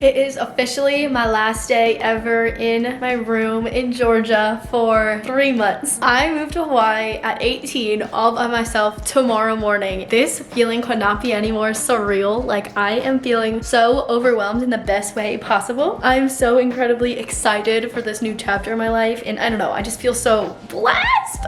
It is officially my last day ever in my room in Georgia for 3 months. I moved to Hawaii at 18 all by myself tomorrow morning. This feeling could not be any more surreal. Like, I am feeling so overwhelmed in the best way possible. I'm so incredibly excited for this new chapter in my life, and I don't know, I just feel so blessed.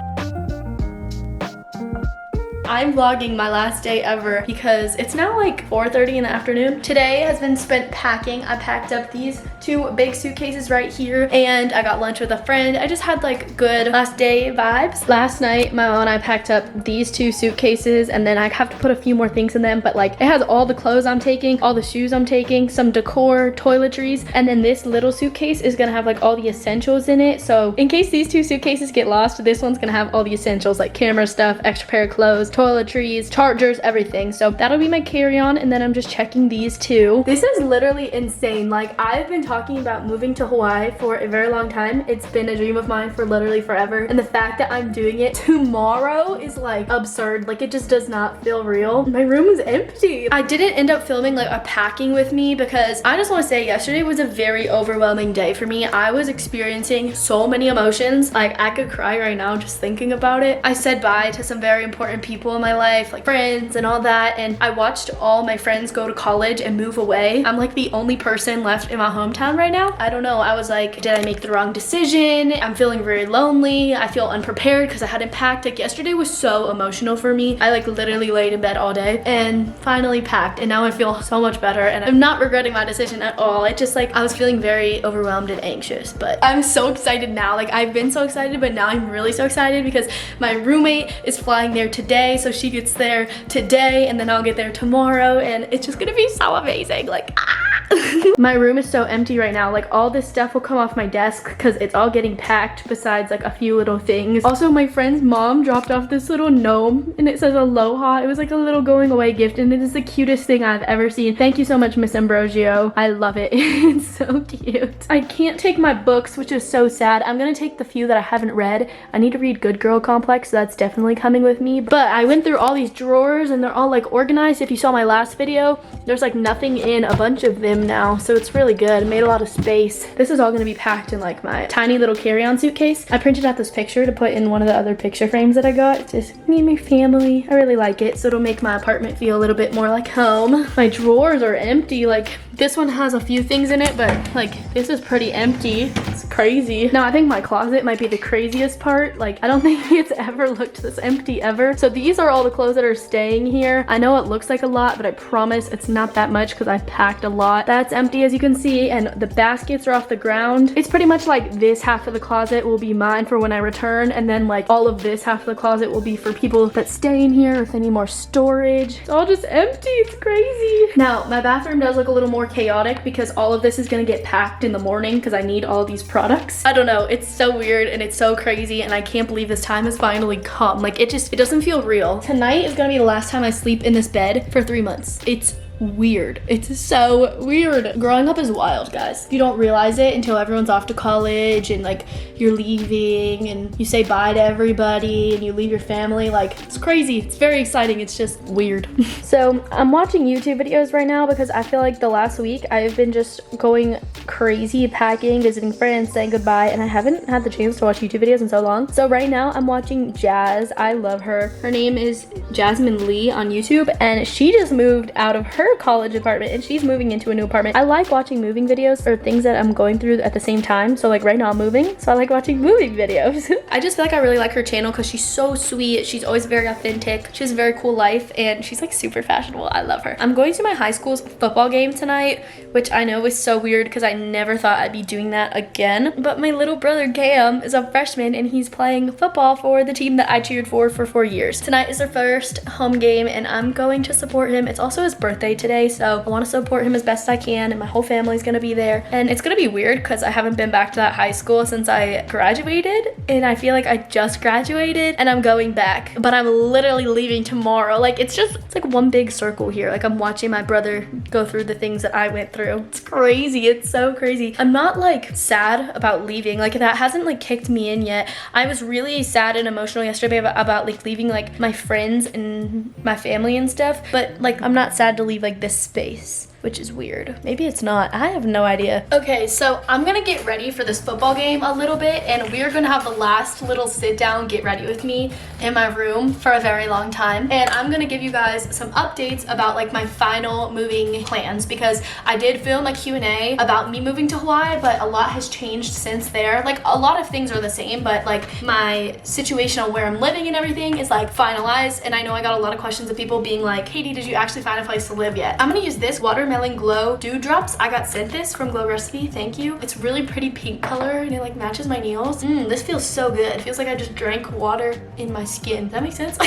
I'm vlogging my last day ever because it's now like 4:30 in the afternoon. Today has been spent packing. I packed up these 2 big suitcases right here, and I got lunch with a friend. I just had like good last day vibes. Last night, my mom and I packed up these 2 suitcases, and then I have to put a few more things in them, but like it has all the clothes I'm taking, all the shoes I'm taking, some decor, toiletries, and then this little suitcase is gonna have like all the essentials in it. So in case these 2 suitcases get lost, this one's gonna have all the essentials like camera stuff, extra pair of clothes, toiletries, chargers, everything. So that'll be my carry-on, and then I'm just checking these 2. This is literally insane. Like, I've been talking about moving to Hawaii for a very long time. It's been a dream of mine for literally forever, and the fact that I'm doing it tomorrow is like absurd. Like, it just does not feel real. My room is empty. I didn't end up filming like a packing with me because I just want to say yesterday was a very overwhelming day for me. I was experiencing so many emotions. Like, I could cry right now just thinking about it. I said bye to some very important people in my life, like friends and all that, and I watched all my friends go to college and move away. I'm like the only person left in my hometown right now. I don't know, I was like, did I make the wrong decision? I'm feeling very lonely. I feel unprepared because I hadn't packed. Like, yesterday was so emotional for me. I like literally laid in bed all day and finally packed, and now I feel so much better, and I'm not regretting my decision at all. It just like, I was feeling very overwhelmed and anxious, but I'm so excited now. Like, I've been so excited, but now I'm really so excited because my roommate is flying there today, so she gets there today, and then I'll get there tomorrow, and it's just gonna be so amazing. Like, my room is so empty right now. Like, all this stuff will come off my desk because it's all getting packed besides like a few little things. Also, my friend's mom dropped off this little gnome, and it says aloha. It was like a little going away gift, and it is the cutest thing I've ever seen. Thank you so much, Miss Ambrosio. I love it. It's so cute. I can't take my books, which is so sad. I'm gonna take the few that I haven't read. I need to read Good Girl Complex, so that's definitely coming with me. But I went through all these drawers, and they're all like organized. If you saw my last video, there's like nothing in a bunch of them now, so it's really good. It made a lot of space. This is all gonna be packed in like my tiny little carry-on suitcase. I printed out this picture to put in one of the other picture frames that I got. It's just me and my family. I really like it, so it'll make my apartment feel a little bit more like home. My drawers are empty. Like, this one has a few things in it, but like this is pretty empty. It's crazy. Now, I think my closet might be the craziest part. Like, I don't think it's ever looked this empty ever. So these are all the clothes that are staying here. I know it looks like a lot, but I promise it's not that much because I packed a lot. That's empty, as you can see, and the baskets are off the ground. It's pretty much like this half of the closet will be mine for when I return, and then like all of this half of the closet will be for people that stay in here if they need more storage. It's all just empty. It's crazy. Now, my bathroom does look a little more chaotic because all of this is gonna get packed in the morning because I need all these products. I don't know, it's so weird and it's so crazy, and I can't believe this time has finally come. Like, it doesn't feel real. Tonight is gonna be the last time I sleep in this bed for 3 months. It's weird. It's so weird. Growing up is wild, guys. You don't realize it until everyone's off to college and like you're leaving and you say bye to everybody and you leave your family. Like, it's crazy. It's very exciting. It's just weird. So I'm watching YouTube videos right now because I feel like the last week I've been just going crazy, packing, visiting friends, saying goodbye, and I haven't had the chance to watch YouTube videos in so long. So right now I'm watching Jazz. I love her. Her name is Jasmine Lee on YouTube, and she just moved out of her college apartment and she's moving into a new apartment. I like watching moving videos or things that I'm going through at the same time. So like right now I'm moving, so I like watching moving videos. I just feel like I really like her channel because she's so sweet. She's always very authentic. She has a very cool life, and she's like super fashionable. I love her. I'm going to my high school's football game tonight, which I know is so weird because I never thought I'd be doing that again. But my little brother Cam is a freshman and he's playing football for the team that I cheered for 4 years. Tonight is their first home game, and I'm going to support him. It's also his birthday today, so I want to support him as best I can, and my whole family's gonna be there. And it's gonna be weird because I haven't been back to that high school since I graduated, and I feel like I just graduated and I'm going back, but I'm literally leaving tomorrow. Like, it's like one big circle here. Like, I'm watching my brother go through the things that I went through. It's crazy. It's so crazy. I'm not like sad about leaving. Like, that hasn't like kicked me in yet. I was really sad and emotional yesterday about like leaving like my friends and my family and stuff, but like I'm not sad to leave like this space. which is weird. Maybe it's not. I have no idea. Okay, so I'm gonna get ready for this football game a little bit, and we are gonna have the last little sit down, get ready with me in my room for a very long time. And I'm gonna give you guys some updates about like my final moving plans, because I did film a Q&A about me moving to Hawaii, but a lot has changed since there. Like a lot of things are the same, but like my situation on where I'm living and everything is like finalized. And I know I got a lot of questions of people being like, Katie, did you actually find a place to live yet? I'm gonna use this Watermelon Glow Dewdrops. I got sent this from Glow Recipe, thank you. It's really pretty pink color and it like matches my nails. This feels so good. It feels like I just drank water in my skin. Does that make sense?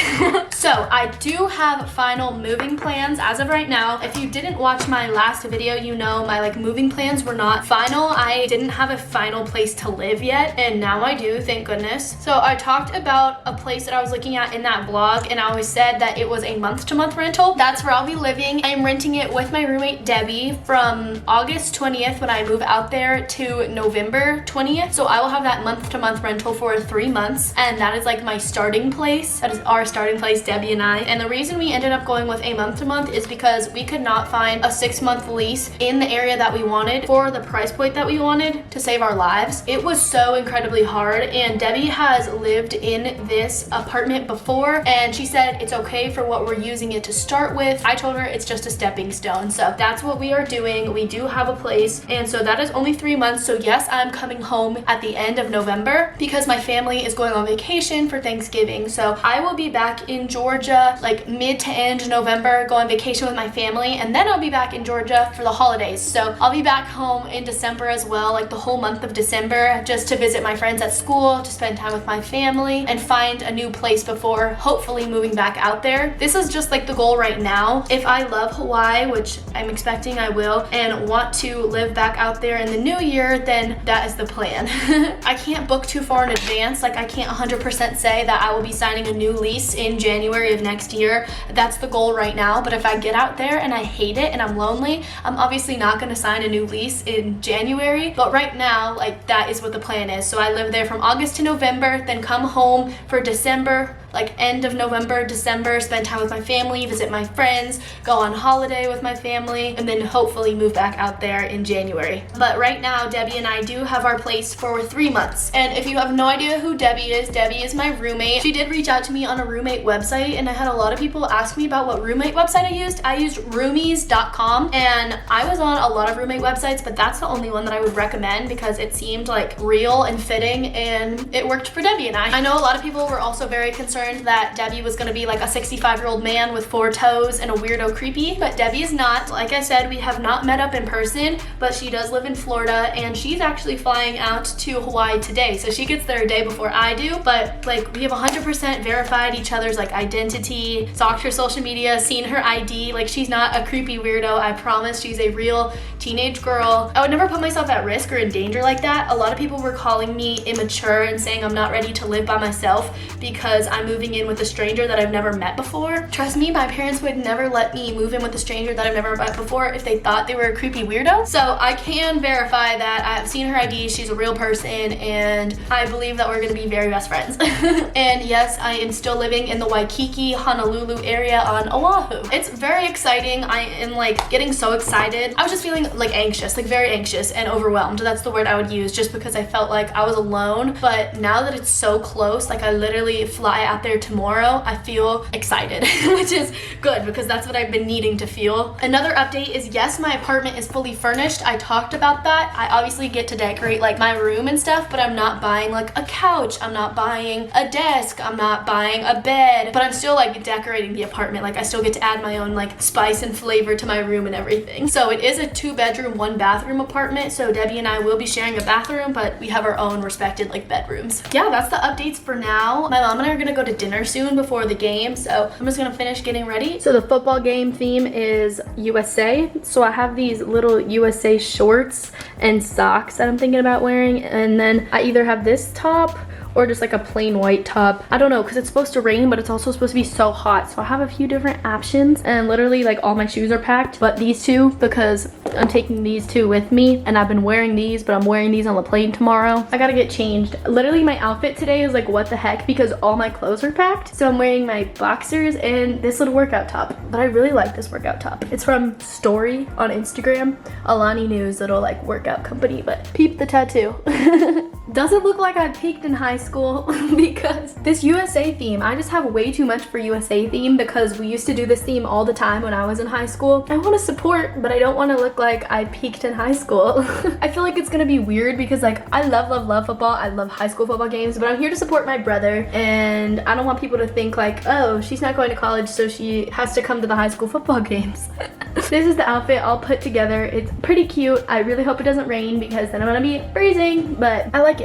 So I do have final moving plans as of right now. If you didn't watch my last video, you know my like moving plans were not final. I didn't have a final place to live yet, and now I do, thank goodness. So I talked about a place that I was looking at in that vlog, and I always said that it was a month-to-month rental. That's where I'll be living. I am renting it with my roommate Debbie from August 20th when I move out there to November 20th. So I will have that month-to-month rental for 3 months, and that is like my starting place. That is our starting place, Debbie and I. And the reason we ended up going with a month-to-month is because we could not find a 6-month lease in the area that we wanted for the price point that we wanted to save our lives. It was so incredibly hard, and Debbie has lived in this apartment before, and she said it's okay for what we're using it to start with. I told her it's just a stepping stone. So that's what we are doing. We do have a place, and so that is only 3 months. So yes, I'm coming home at the end of November because my family is going on vacation for Thanksgiving. So I will be back in Georgia like mid to end November, go on vacation with my family, and then I'll be back in Georgia for the holidays. So I'll be back home in December as well, like the whole month of December, just to visit my friends at school, to spend time with my family, and find a new place before hopefully moving back out there. This is just like the goal right now. If I love Hawaii, which I'm expecting I will, and want to live back out there in the new year, then that is the plan. I can't book too far in advance. Like I can't 100% say that I will be signing a new lease in January of next year. That's the goal right now. But if I get out there and I hate it and I'm lonely, I'm obviously not going to sign a new lease in January. But right now, like that is what the plan is. So I live there from August to November, then come home for December, like end of November, December, spend time with my family, visit my friends, go on holiday with my family, and then hopefully move back out there in January. But right now, Debbie and I do have our place for 3 months. And if you have no idea who Debbie is my roommate. She did reach out to me on a roommate website, and I had a lot of people ask me about what roommate website I used. I used roomies.com, and I was on a lot of roommate websites, but that's the only one that I would recommend because it seemed like real and fitting, and it worked for Debbie and I. I know a lot of people were also very concerned that Debbie was gonna be like a 65-year-old man with 4 toes and a weirdo creepy, but Debbie is not. Like I said, we have not met up in person, but she does live in Florida, and she's actually flying out to Hawaii today, so she gets there a day before I do. But like we have 100% verified each other's like identity, stalked her social media, seen her ID. Like she's not a creepy weirdo, I promise. She's a real teenage girl. I would never put myself at risk or in danger like that. A lot of people were calling me immature and saying I'm not ready to live by myself because I'm moving in with a stranger that I've never met before. Trust me, my parents would never let me move in with a stranger that I've never met before if they thought they were a creepy weirdo. So I can verify that I've seen her ID, she's a real person, and I believe that we're gonna be very best friends. And yes, I am still living in the Waikiki, Honolulu area on Oahu. It's very exciting. I am like getting so excited. I was just feeling like anxious, like very anxious and overwhelmed. That's the word I would use, just because I felt like I was alone. But now that it's so close, like I literally fly out there tomorrow, I feel excited, which is good because that's what I've been needing to feel. Another update is yes, my apartment is fully furnished. I talked about that. I obviously get to decorate like my room and stuff, but I'm not buying like a couch. I'm not buying a desk. I'm not buying a bed, but I'm still like decorating the apartment. Like I still get to add my own like spice and flavor to my room and everything. So it is a 2-bedroom, 1-bathroom apartment. So Debbie and I will be sharing a bathroom, but we have our own respected like bedrooms. Yeah, that's the updates for now. My mom and I are gonna go to dinner soon before the game, so I'm just gonna finish getting ready. So the football game theme is USA. So I have these little USA shorts and socks that I'm thinking about wearing, and then I either have this top or just like a plain white top. I don't know, because it's supposed to rain, but it's also supposed to be so hot. So I have a few different options, and literally like all my shoes are packed, but these two, because I'm taking these two with me, and I've been wearing these, but I'm wearing these on the plane tomorrow. I gotta get changed. Literally my outfit today is like what the heck, because all my clothes are packed. So I'm wearing my boxers and this little workout top, but I really like this workout top. It's from Story on Instagram, Alani Nu's little like workout company, but peep the tattoo. Doesn't look like I peaked in high school because this USA theme, I just have way too much for USA theme because we used to do this theme all the time when I was in high school. I want to support, but I don't want to look like I peaked in high school. I feel like it's gonna be weird because like I love football. I love high school football games, but I'm here to support my brother, and I don't want people to think like, oh, she's not going to college, so she has to come to the high school football games. This is the outfit all put together. It's pretty cute. I really hope it doesn't rain because then I'm gonna be freezing, but I like it.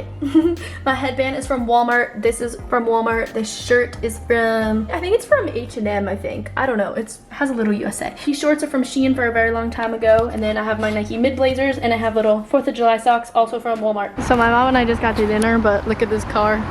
My headband is from Walmart. This is from Walmart. This shirt is from, I think it's from H&M, I think. I don't know. It has a little USA. These shorts are from Shein for a very long time ago. And then I have my Nike mid blazers, and I have little 4th of July socks also from Walmart. So my mom and I just got to dinner, but look at this car.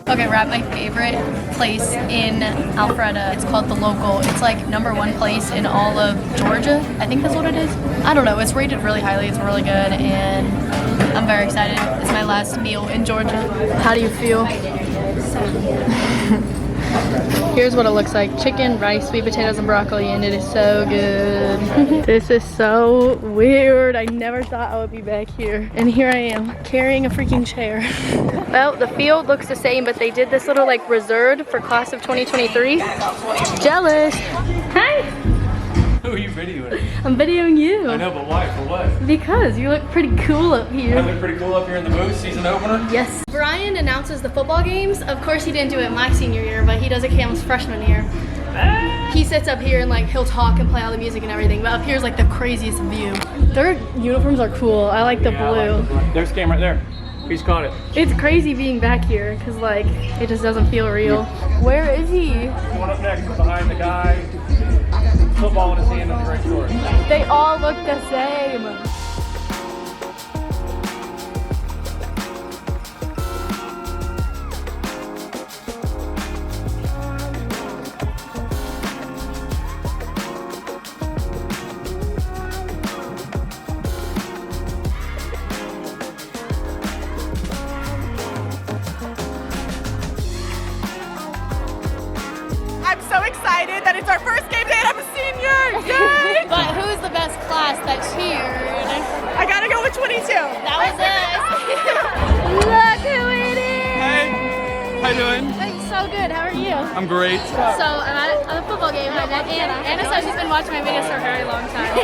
Okay, we're at my favorite place in Alpharetta. It's called The Local. It's like #1 place in all of Georgia. I think that's what it is. I don't know. It's rated really highly. It's really good, and I'm very excited. It's my last meal in Georgia. How do you feel? Here's what it looks like. Chicken, rice, sweet potatoes, and broccoli, and it is so good. This is so weird. I never thought I would be back here. And here I am, carrying a freaking chair. Well, the field looks the same, but they did this little like reserved for class of 2023. Jealous. Hi. Who are you videoing? I'm videoing you. I know, but why? For what? Because you look pretty cool up here. I look pretty cool up here in the booth, season opener? Yes. Bryan announces the football games. Of course he didn't do it my senior year, but he does it Cam's freshman year. He sits up here and like he'll talk and play all the music and everything, but up here is like the craziest view. Their uniforms are cool. I like the blue. I like the blue. There's Cam right there. He's caught it. It's crazy being back here because like it just doesn't feel real. Where is he? One up next, behind the guy. Football in his hand and the gray shorts. They all look the same. I'm so excited that it's our first game day and I'm a senior! Yay! But who's the best class that cheered? I gotta go with 22. That was us. Look who it is! Hey! How you doing? So good. How are you? I'm great. So I'm at a football game. I met Anna. Anna says she's been watching my videos for a very long time.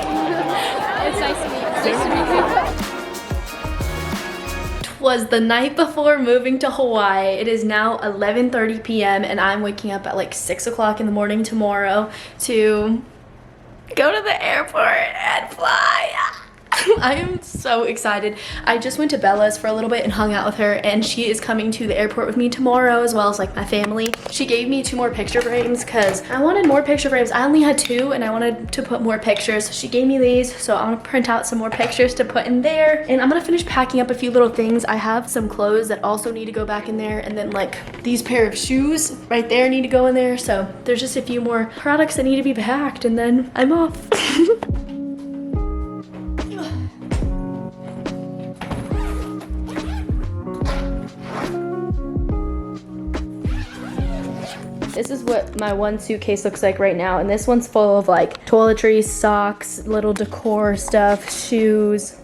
It's nice to meet you. Nice to meet you. Was the night before moving to Hawaii. It is now 11:30 p.m. and I'm waking up at like 6 o'clock in the morning tomorrow to go to the airport and fly. I am so excited. I just went to Bella's for a little bit and hung out with her, and she is coming to the airport with me tomorrow, as well as like my family. She gave me 2 more picture frames because I wanted more picture frames. I only had 2 and I wanted to put more pictures. So she gave me these, so I'm gonna print out some more pictures to put in there, and I'm gonna finish packing up a few little things. I have some clothes that also need to go back in there, and then like these pair of shoes right there need to go in there. So there's just a few more products that need to be packed, and then I'm off. This is what my one suitcase looks like right now, and this one's full of like toiletries, socks, little decor stuff, shoes,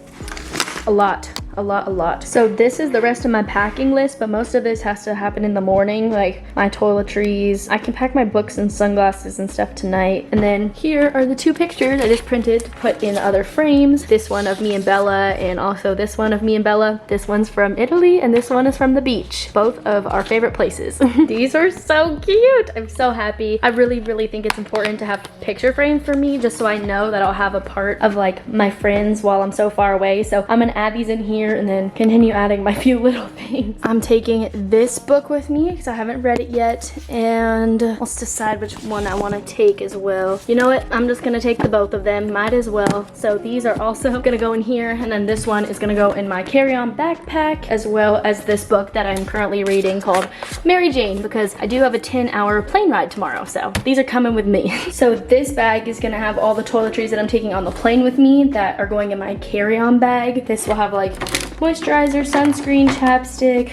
a lot. So this is the rest of my packing list, but most of this has to happen in the morning, like my toiletries. I can pack my books and sunglasses and stuff tonight. And then here are the 2 pictures I just printed to put in other frames. This one of me and Bella, and also this one of me and Bella. This one's from Italy, and this one is from the beach. Both of our favorite places. These are so cute. I'm so happy. I really think it's important to have picture frames for me, just so I know that I'll have a part of like my friends while I'm so far away. So I'm gonna add these in here. here and then continue adding my few little things. I'm taking this book with me because I haven't read it yet, and let's decide which one I want to take as well. You know what? I'm just gonna take the both of them, might as well. So these are also gonna go in here, and then this one is gonna go in my carry-on backpack, as well as this book that I'm currently reading called Mary Jane, because I do have a 10-hour plane ride tomorrow, so these are coming with me. So this bag is gonna have all the toiletries that I'm taking on the plane with me that are going in my carry-on bag. This will have like moisturizer, sunscreen, chapstick,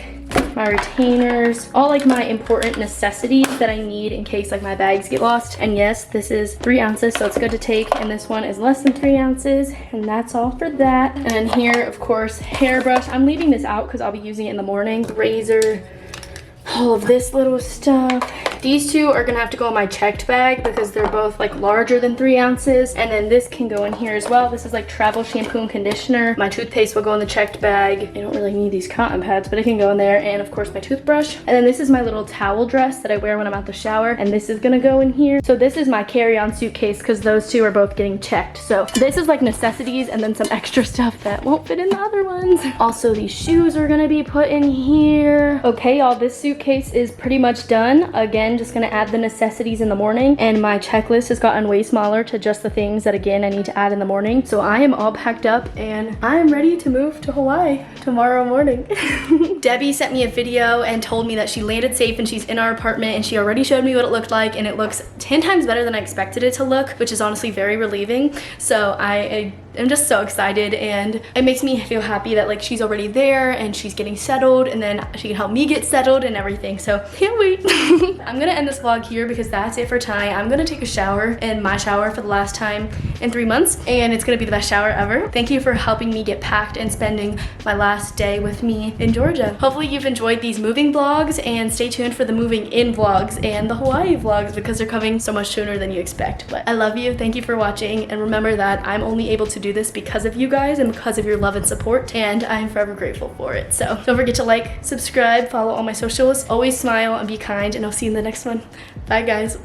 my retainers, all like my important necessities that I need in case like my bags get lost. And yes, this is 3 ounces, so it's good to take, and this one is less than 3 ounces, and that's all for that. And then here, of course, hairbrush. I'm leaving this out because I'll be using it in the morning. Razor, all of this little stuff. These two are gonna have to go in my checked bag because they're both like larger than 3 ounces. And then this can go in here as well. This is like travel shampoo and conditioner. My toothpaste will go in the checked bag. I don't really need these cotton pads, but it can go in there. And of course my toothbrush. And then this is my little towel dress that I wear when I'm out the shower. And this is gonna go in here. So this is my carry-on suitcase because those two are both getting checked. So this is like necessities and then some extra stuff that won't fit in the other ones. Also, these shoes are gonna be put in here. Okay, y'all, this suitcase is pretty much done. Again, just gonna add the necessities in the morning, and my checklist has gotten way smaller to just the things that again I need to add in the morning. So I am all packed up and I'm ready to move to Hawaii tomorrow morning. Debbie sent me a video and told me that she landed safe and she's in our apartment, and she already showed me what it looked like, and it looks 10 times better than I expected it to look, which is honestly very relieving. So I'm just so excited, and it makes me feel happy that like she's already there and she's getting settled, and then she can help me get settled and everything. So can't wait. I'm gonna end this vlog here because that's it for tonight. I'm gonna take a shower in my shower for the last time in 3 months, and it's gonna be the best shower ever. Thank you for helping me get packed and spending my last day with me in Georgia. Hopefully you've enjoyed these moving vlogs, and stay tuned for the moving in vlogs and the Hawaii vlogs because they're coming so much sooner than you expect. But I love you. Thank you for watching, and remember that I'm only able to do this because of you guys and because of your love and support, and I'm forever grateful for it. So don't forget to like, subscribe, follow all my socials. Always smile and be kind, and I'll see you in the next one. Bye guys.